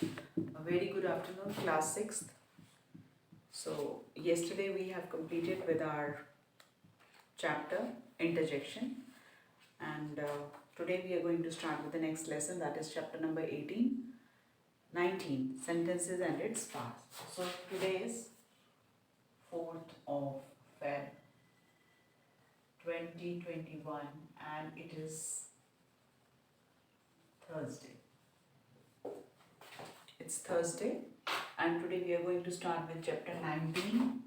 A very good afternoon, class 6th. So, yesterday we have completed with our chapter interjection, and today we are going to start with the next lesson, that is chapter number 18, 19, sentences and its past. So, today is 4th of Feb 2021 and it is Thursday. It's Thursday, and today we are going to start with chapter 19,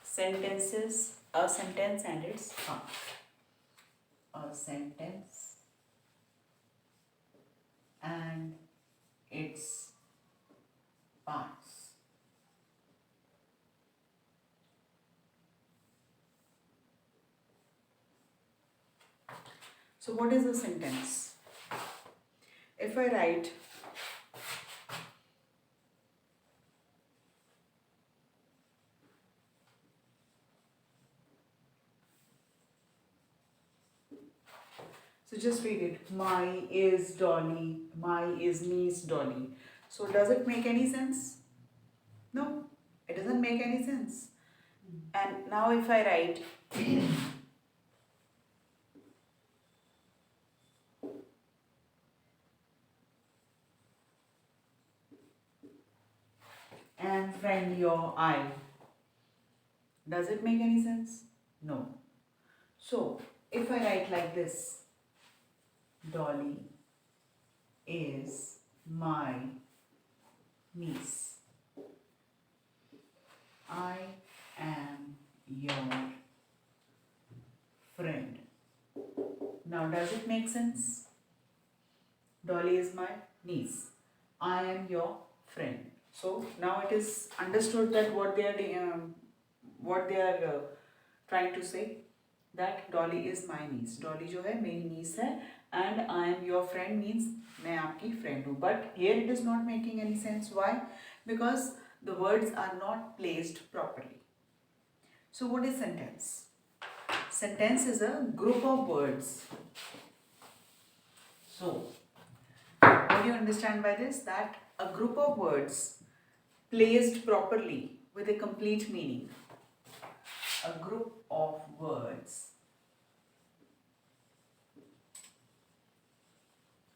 sentences, a sentence and its past. A sentence and its parts. So what is a sentence? If I write so just read it. My is Dolly, my is niece Dolly. So does it make any sense? No, it doesn't make any sense. And now if I write and friend your eye, does it make any sense? No. So if I write like this, Dolly is my niece. I am your friend. Now does it make sense? Dolly is my niece. I am your friend. So now it is understood that what they are trying to say, that Dolly is my niece. Dolly जो है मेरी niece है, and I am your friend means मैं आपकी friend हूँ. But here it is not making any sense. Why? Because the words are not placed properly. So what is sentence? Sentence is a group of words. So what do you understand by this? That a group of words placed properly with a complete meaning. A group of words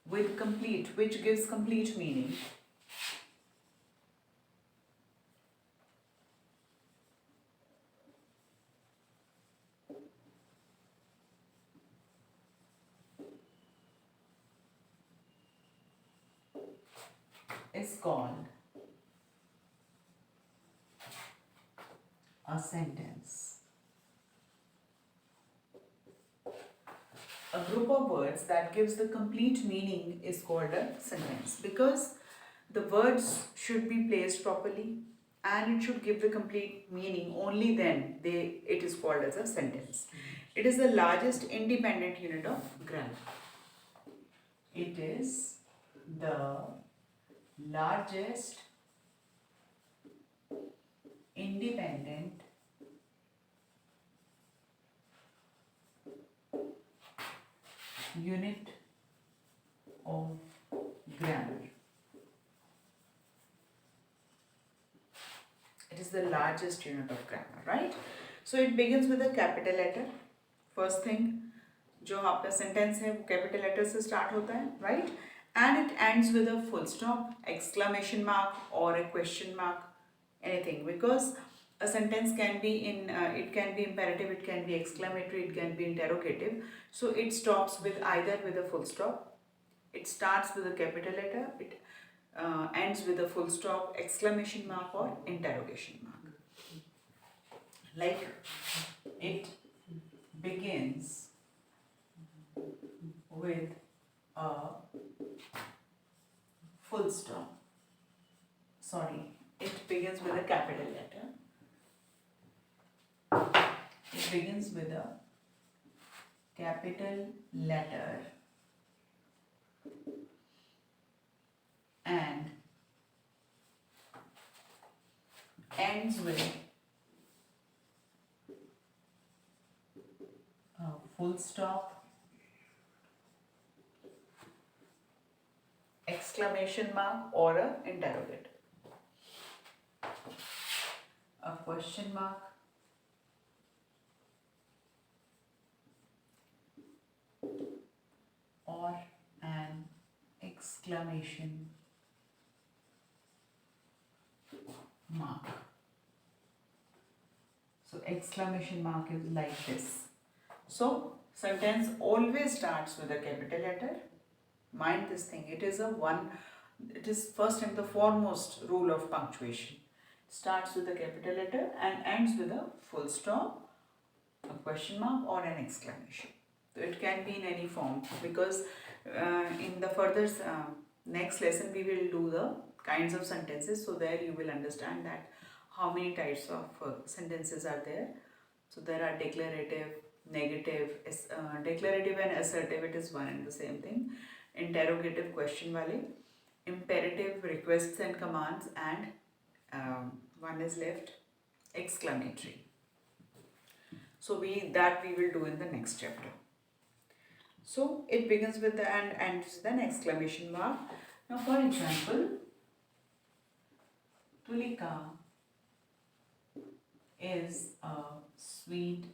with complete, which gives complete meaning. Is called a sentence. A group of words that gives the complete meaning is called a sentence, because the words should be placed properly and it should give the complete meaning. Only then it is called as a sentence. It is the largest independent unit of grammar. It is the largest independent unit of grammar. It is the largest unit of grammar, right? So it begins with a capital letter. First thing, जो आपका sentence है वो capital letter से start होता है, right? And it ends with a full stop, exclamation mark or a question mark, anything, because a sentence can be it can be imperative, it can be exclamatory, it can be interrogative. So it stops with either with a full stop, it starts with a capital letter, it ends with a full stop, exclamation mark or interrogation mark. Like it begins with a full stop. Sorry, it begins with a capital letter. It begins with a capital letter and ends with a full stop exclamation mark or a interrogative. A question mark or an exclamation mark. So exclamation mark is like this. So sentence always starts with a capital letter. Mind this thing. It is first and the foremost rule of punctuation. Starts with a capital letter and ends with a full stop, a question mark or an exclamation. So it can be in any form, because in the further next lesson we will do the kinds of sentences. So there you will understand that how many types of sentences are there. So there are declarative, negative, declarative and assertive, it is one and the same thing. Interrogative, question wale, imperative, requests and commands, and one is left, exclamatory. So we will do in the next chapter. So it begins with the and ends with an exclamation mark. Now for example, Tulika is a sweet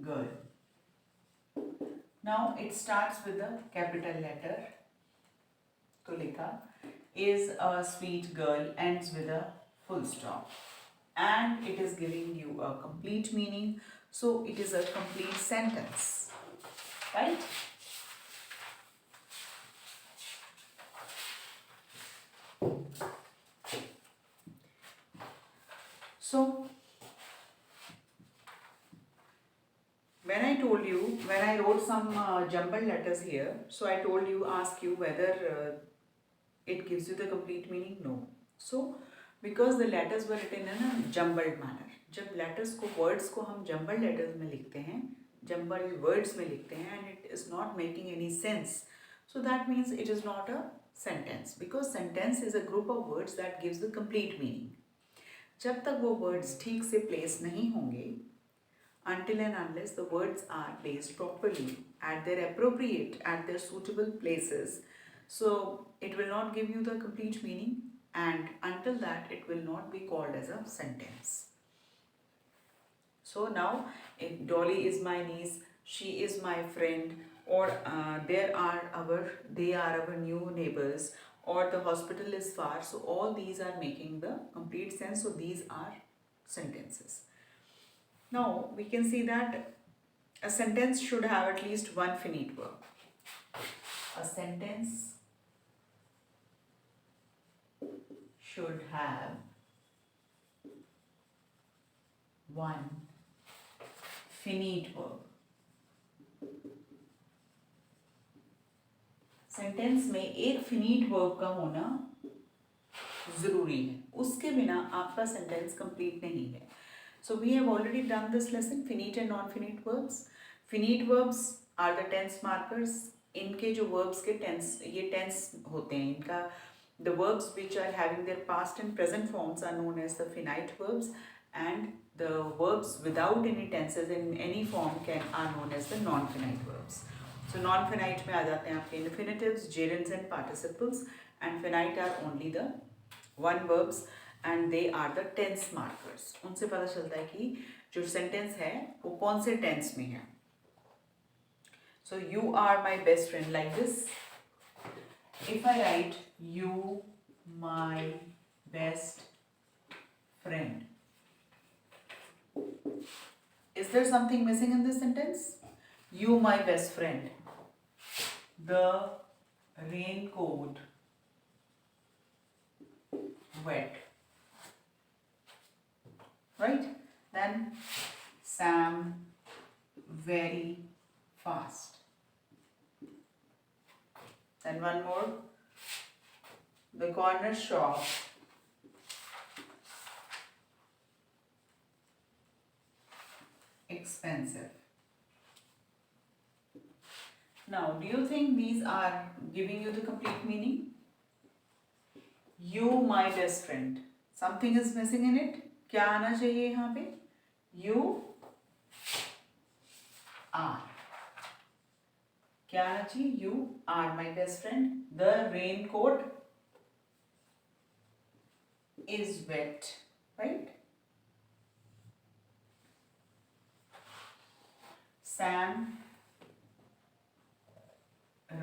girl. Now it starts with a capital letter. Tulika is a sweet girl, ends with a full stop. And it is giving you a complete meaning. So it is a complete sentence. Right? So when I wrote some jumbled letters here, so I told you, ask you whether it gives you the complete meaning. No. So because the letters were written in a jumbled manner. जब letters को, words को हम jumbled letters में लिखते हैं, jumbled words में लिखते हैं, and it is not making any sense, so that means it is not a sentence, because sentence is a group of words that gives the complete meaning. जब तक वो words ठीक से place नहीं होंगे, until and unless the words are placed properly at their suitable places, so it will not give you the complete meaning, and until that it will not be called as a sentence. So now, if Dolly is my niece, she is my friend, or they are our new neighbors, or the hospital is far, so all these are making the complete sense, so these are sentences. Now we can see that a sentence should have at least one finite verb. A sentence should have one finite verb. Sentence में एक finite verb का होना जरूरी है, उसके बिना आपका sentence complete नहीं है. So we have already done this lesson, finite and non-finite verbs. Finite verbs are the tense markers. इनके जो verbs के tense, ये tense होते हैं, इनका the verbs which are having their past and present forms are known as the finite verbs, and the verbs without any tenses in any form are known as the non-finite verbs. So non-finite में आ जाते हैं आपके infinitives, gerunds and participles, and finite are only the one verbs, and they are the tense markers. उनसे पता चलता है कि जो sentence है वो कौन से tense में है. So you are my best friend, like this. If I write you my best friend, is there something missing in this sentence? You my best friend. The raincoat wet. Right? Then Sam very fast. Then one more. The corner shop expensive. Now, do you think these are giving you the complete meaning? You my best friend. Something is missing in it. क्या आना चाहिए यहाँ पे? You are. क्या आना चाहिए? You are my best friend. The raincoat is wet, right? Sam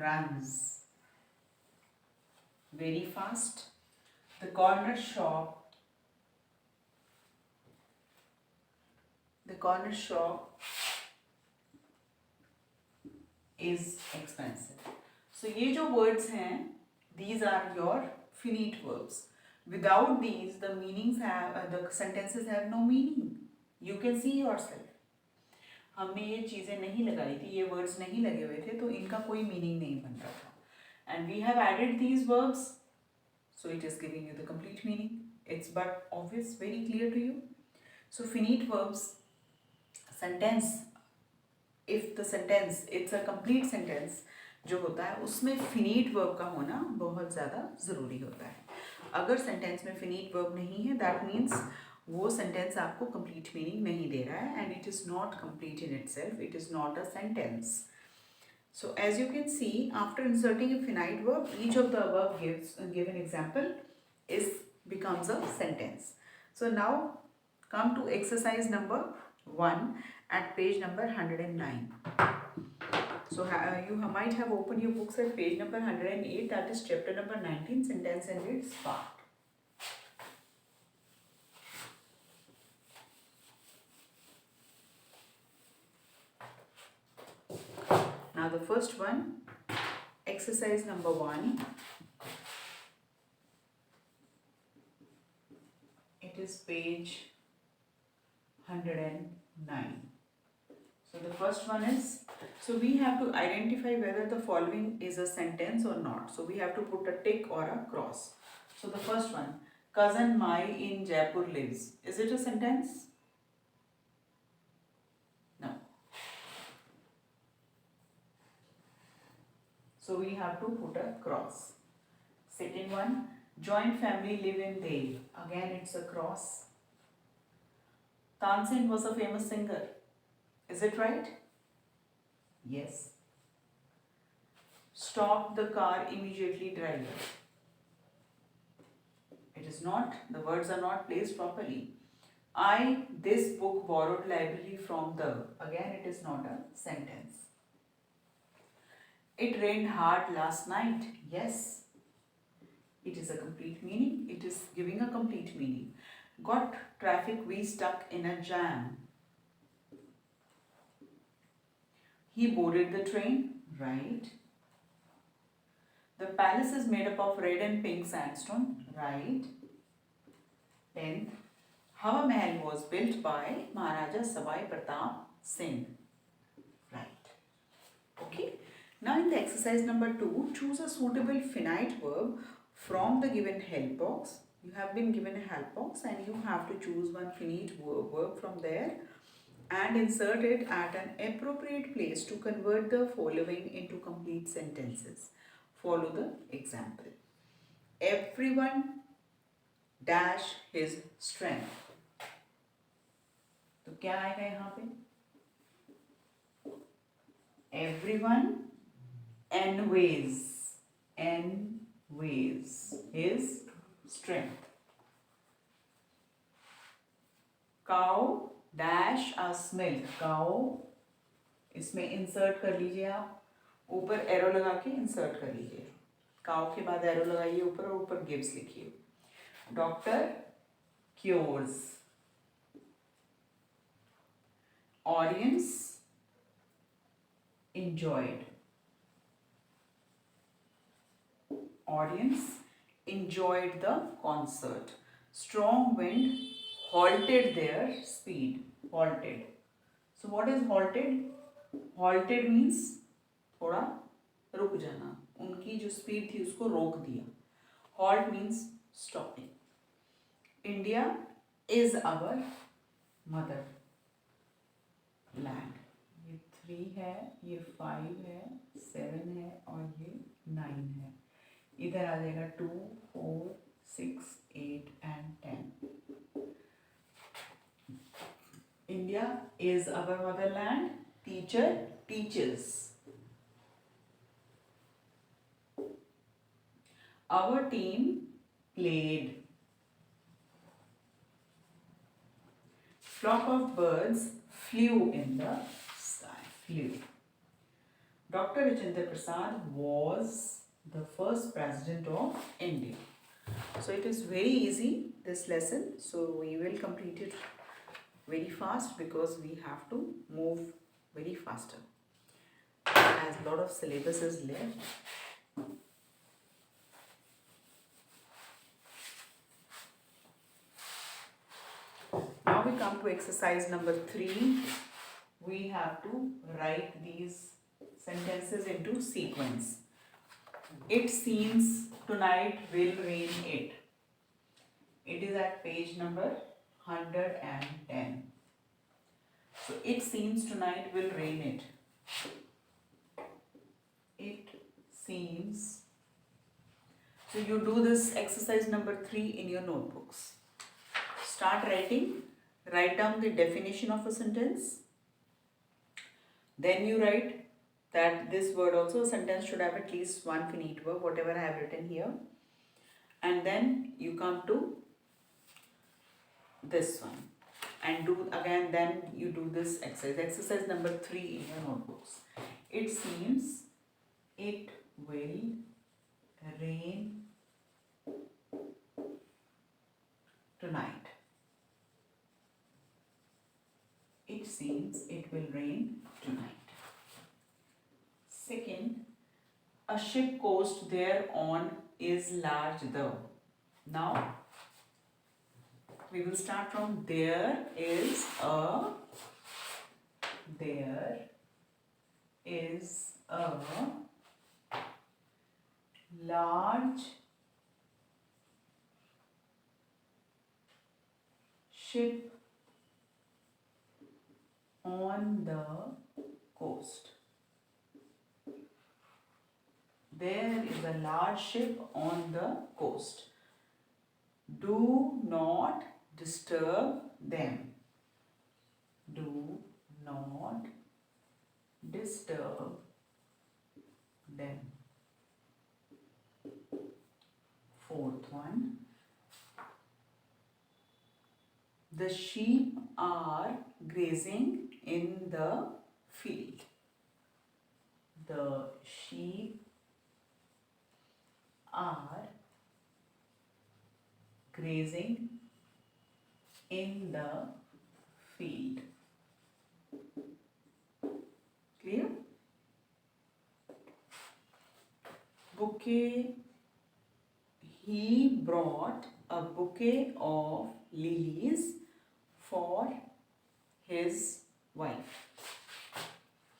runs very fast. The corner shop is expensive. So ये जो words हैं, these are your finite verbs. Without these, the sentences have no meaning. You can see yourself. हमने ये चीज़ें नहीं लगाई थी, ये words नहीं लगे हुए थे, तो इनका कोई meaning नहीं बन रहा था. And we have added these verbs, so it is giving you the complete meaning. It's but obvious, very clear to you. So finite verbs, sentence, if the sentence it's a complete sentence जो होता है उसमें finite verb का होना बहुत ज़्यादा ज़रूरी होता है. अगर sentence में finite verb नहीं है, that means वो sentence आपको complete meaning नहीं दे रहा है, and it is not complete in itself, it is not a sentence. So as you can see, after inserting a finite verb, each of the above given example becomes a sentence. So now come to exercise number 1 at page number 109. So you might have opened your books at page number 108, that is chapter number 19, sentence and its part. Now the first one, exercise number 1. It is page 109. So the first one is, so we have to identify whether the following is a sentence or not. So we have to put a tick or a cross. So the first one, cousin Mai in Jaipur lives. Is it a sentence? No. So we have to put a cross. Second one, joint family live in Dale. Again it's a cross. Tansen was a famous singer. Is it right? Yes. Stop the car immediately, driver. It is not. The words are not placed properly. This book borrowed library from the. Again, it is not a sentence. It rained hard last night. Yes. It is a complete meaning. It is giving a complete meaning. Got traffic we stuck in a jam. He boarded the train, right? The palace is made up of red and pink sandstone, right? 10th, Hawa Mahal was built by Maharaja Sabai Pratap Singh, right? Okay. Now in the exercise number 2, choose a suitable finite verb from the given help box. You have been given a help box and you have to choose one finite verb from there and insert it at an appropriate place to convert the following into complete sentences. Follow the example. Everyone dash his strength. तो क्या आएगा यहाँ पे? Everyone enways his strength. Cow dash us milk. Cow इसमें insert कर लीजिए आप, ऊपर एरो लगा के इंसर्ट कर लीजिए. काउ के बाद एरो लगाइए ऊपर और ऊपर गिव्स लिखिए. Doctor cures. Audience enjoyed. Audience enjoyed the concert. Strong wind halted their speed. Halted. So what is halted? Halted means थोड़ा रुक जाना. उनकी जो स्पीड थी उसको रोक दिया. Halt means stopping. India is our mother land. ये 3 है, ये 5 है, 7 है और ये 9 है. इधर आ जाएगा 2, 4, 6, 8 and 10. India is our motherland. Teacher teaches. Our team played. Flock of birds flew in the sky. Flew. Dr. Rajendra Prasad was the first president of India. So it is very easy, this lesson. So we will complete it very fast because we have to move very faster. As a lot of syllabus is left. Now we come to exercise number 3. We have to write these sentences into sequence. It seems tonight will rain it. It is at page number 110. So it seems tonight will rain it. It seems. So you do this exercise number 3 in your notebooks. Start writing. Write down the definition of a sentence. Then you write that this word also, a sentence should have at least one finite verb, whatever I have written here. And then you come to this one and do again, then you do this exercise number 3 in your notebooks. It seems it will rain tonight. It seems it will rain tonight. Second, a ship coast thereon is large though. Now, we will start from there is a large ship on the coast. There is a large ship on the coast. Do not disturb them. Do not disturb them. Fourth one. The sheep are grazing in the field. The sheep are grazing in the field. Clear? Bouquet. He brought a bouquet of lilies for his wife.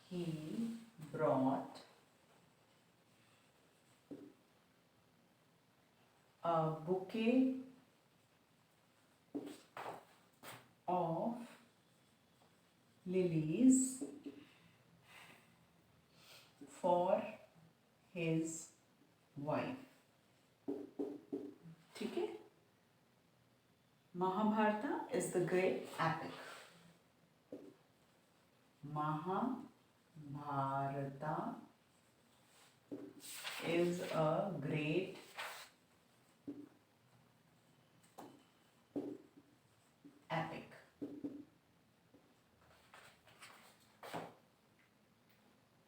He brought a bouquet of lilies for his wife. ठीक है? Mahabharata is the great epic. Mahabharata is a great epic.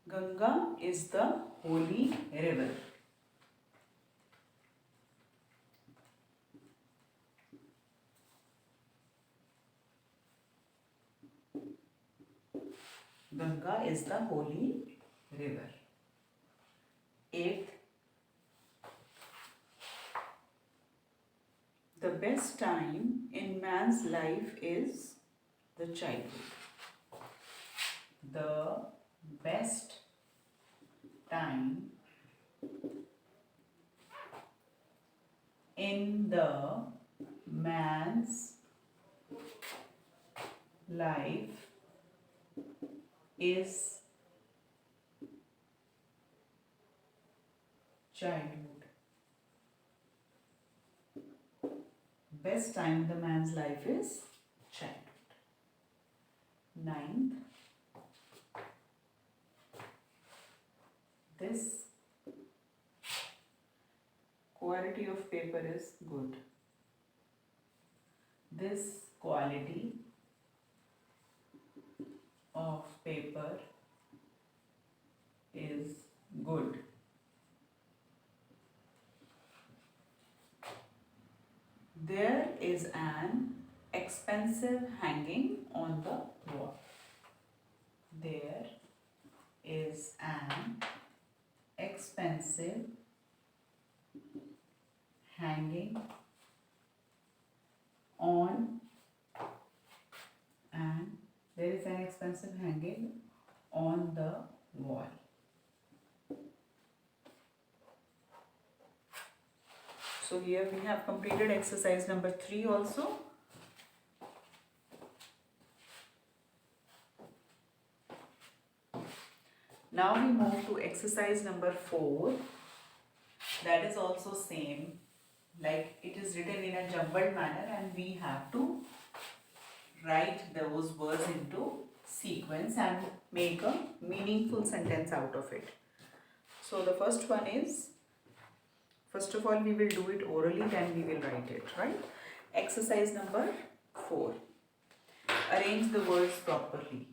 Ganga is the holy river. Ganga is the holy river. Eighth, the best time in man's life is the childhood. The best time in the man's life is childhood. Best time in the man's life is childhood. Ninth, this quality of paper is good. This quality of paper is good. There is an expensive hanging on the wall. There is an expensive hanging on and there is an expensive hanging on the wall. So here we have completed exercise number 3 also. Now we move to exercise number 4. That is also same, like it is written in a jumbled manner and we have to write those words into sequence and make a meaningful sentence out of it. So the first one is, first of all we will do it orally, then we will write it, right? Exercise number 4. Arrange the words properly.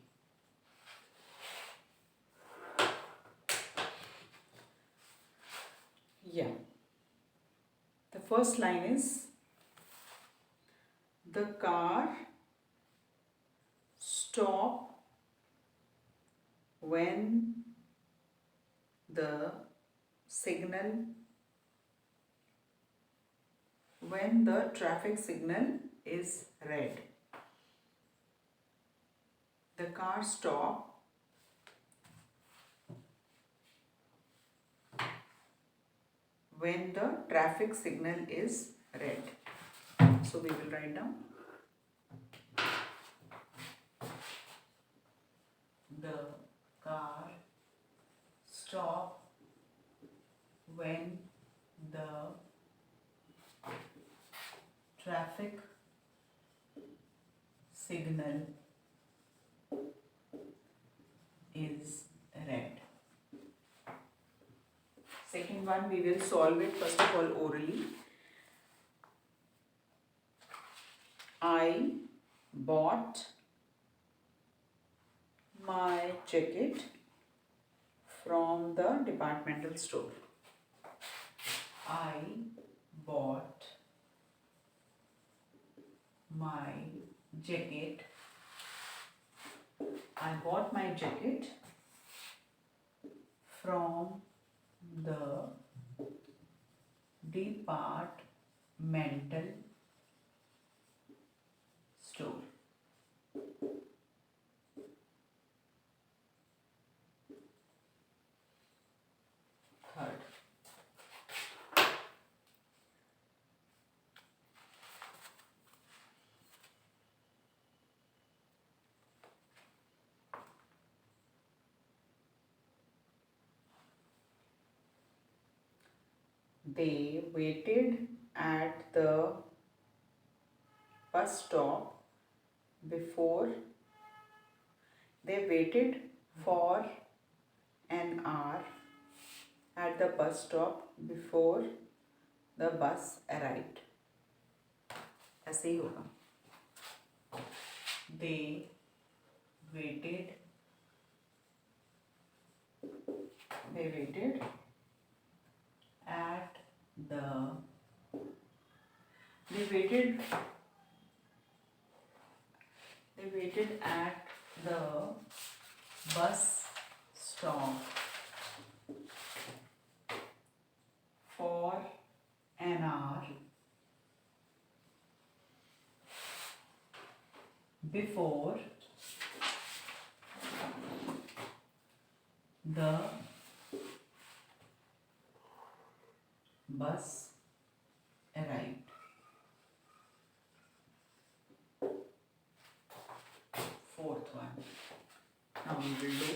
Yeah. The first line is, the car stop when the traffic signal is red. The car stop when the traffic signal is red. So we will write down, the car stop when the traffic signal is red. Second one, we will solve it first of all orally. I bought my jacket from the departmental store. I bought my jacket. I bought my jacket from the departmental store. Third, they waited at the bus stop before. They waited for an hour at the bus stop before the bus arrived. ऐसे ही होगा. They waited at the they waited at the bus stop for an hour before the bus arrived. Fourth one. Now we will do,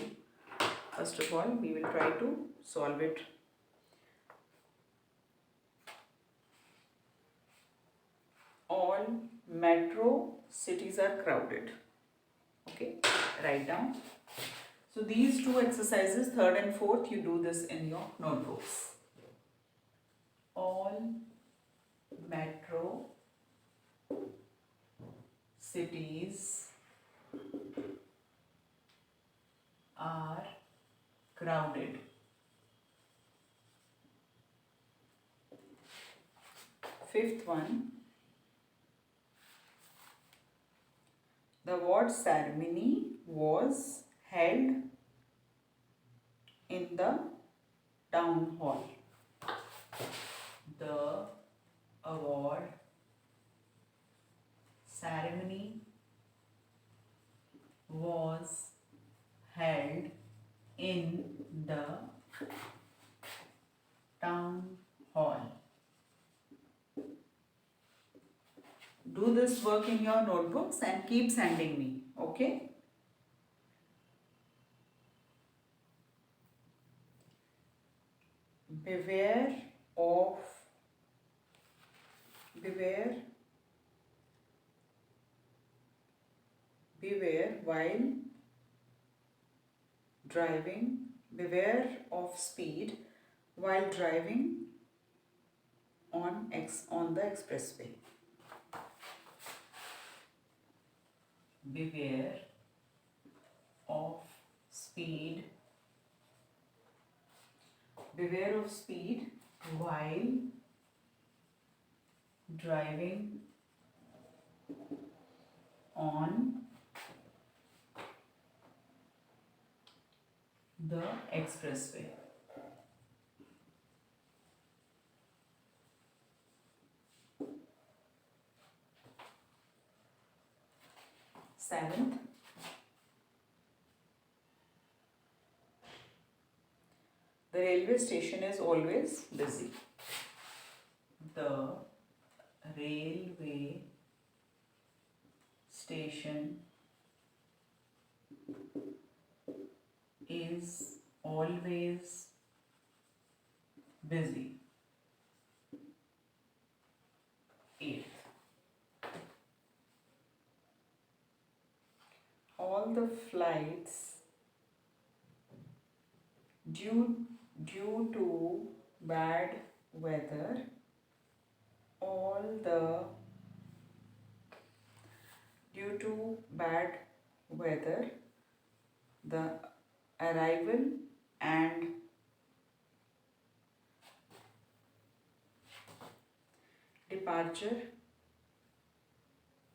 first of all, we will try to solve it. All metro cities are crowded. Okay, write down. So these two exercises, third and fourth, you do this in your notebooks. All metro cities are crowded. Fifth one, the award ceremony was held in the town hall. The award ceremony was held in the town hall. Do this work in your notebooks and keep sending me, okay? Beware of, beware while driving, beware of speed while driving on the expressway. Beware of speed. Beware of speed while driving on the expressway. Seventh, the railway station is always busy. The railway station is always busy. Eighth, all the flights due to bad weather, due to bad weather, the arrival and departure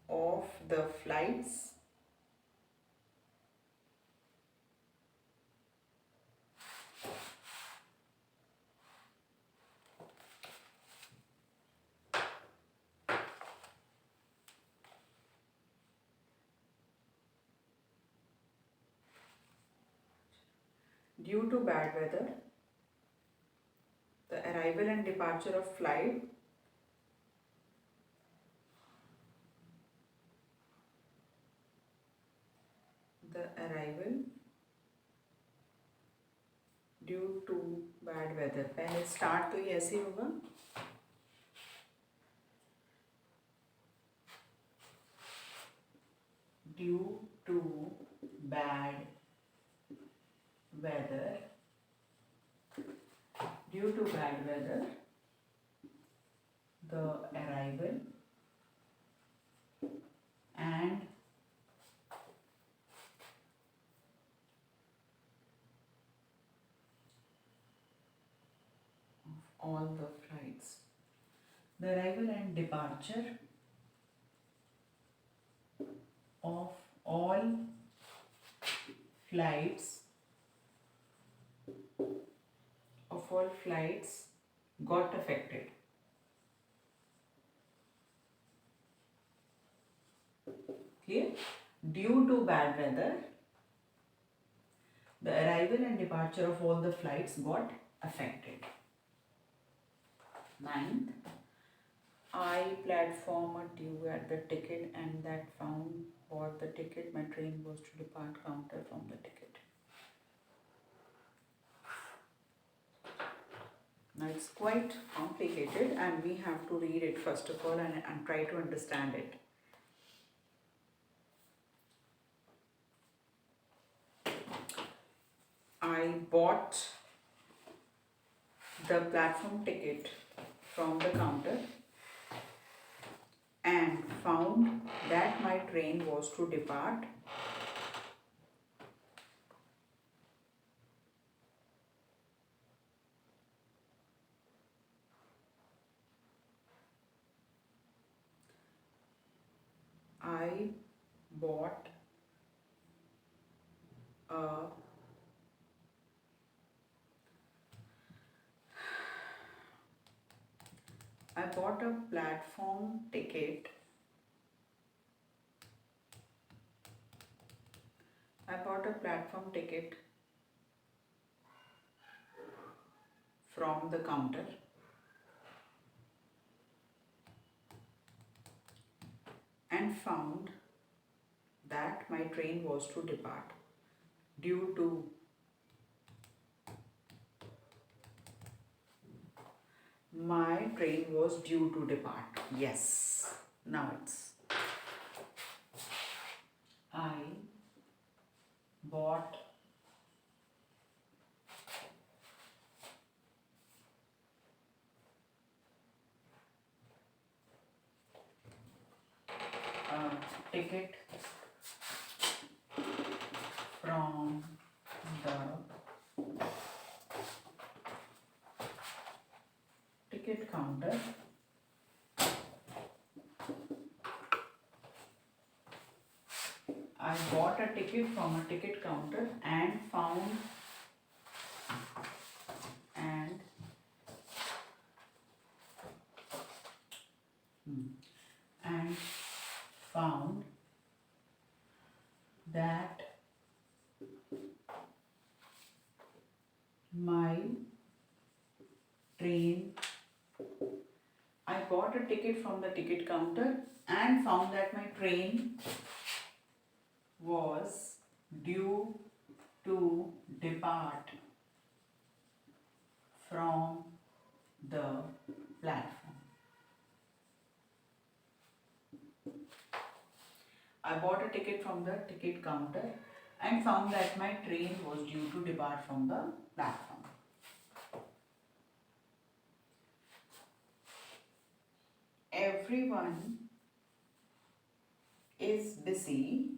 of the flights due to bad weather, the arrival and departure of flight the arrival due to bad weather. पहले start तो ये ऐसे ही होगा, due to bad weather, due to bad weather, the arrival and all the flights, the arrival and departure of all flights got affected. Clear? Due to bad weather, the arrival and departure of all the flights got affected. Ninth, I platform due at the ticket and that found bought the ticket. My train was to depart counter from the ticket. Now it's quite complicated and we have to read it first of all and try to understand it. I bought the platform ticket from the counter found that my train was to depart. I bought a platform ticket. I bought a platform ticket from the counter and found that my train was to depart due to my train was due to depart. Yes. Now it's I bought a ticket from the ticket counter I bought a ticket from a ticket counter and found and and found that my train I bought a ticket from the ticket counter and found that my train was due to depart from the platform. I bought a ticket from the ticket counter and found that my train was due to depart from the platform. Everyone is busy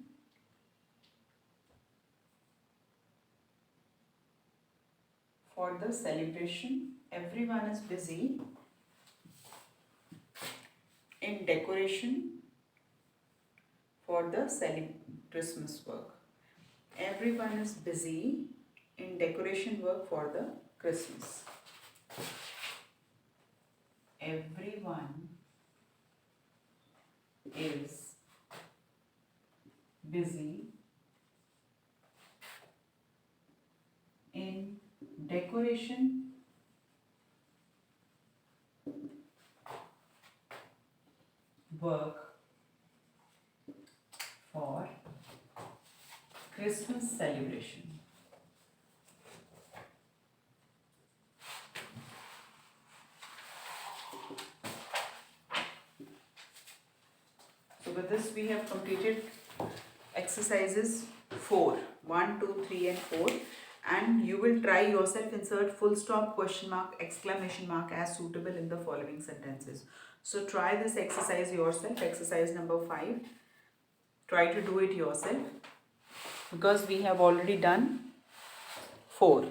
for the celebration. Everyone is busy in decoration for the Christmas work. Everyone is busy in decoration work for the Christmas. Everyone is busy in decoration work for Christmas celebration. So with this we have completed exercises 4, 1, 2, 3 and 4, and you will try yourself insert full stop, question mark, exclamation mark as suitable in the following sentences. So try this exercise yourself, exercise number 5. Try to do it yourself because we have already done 4.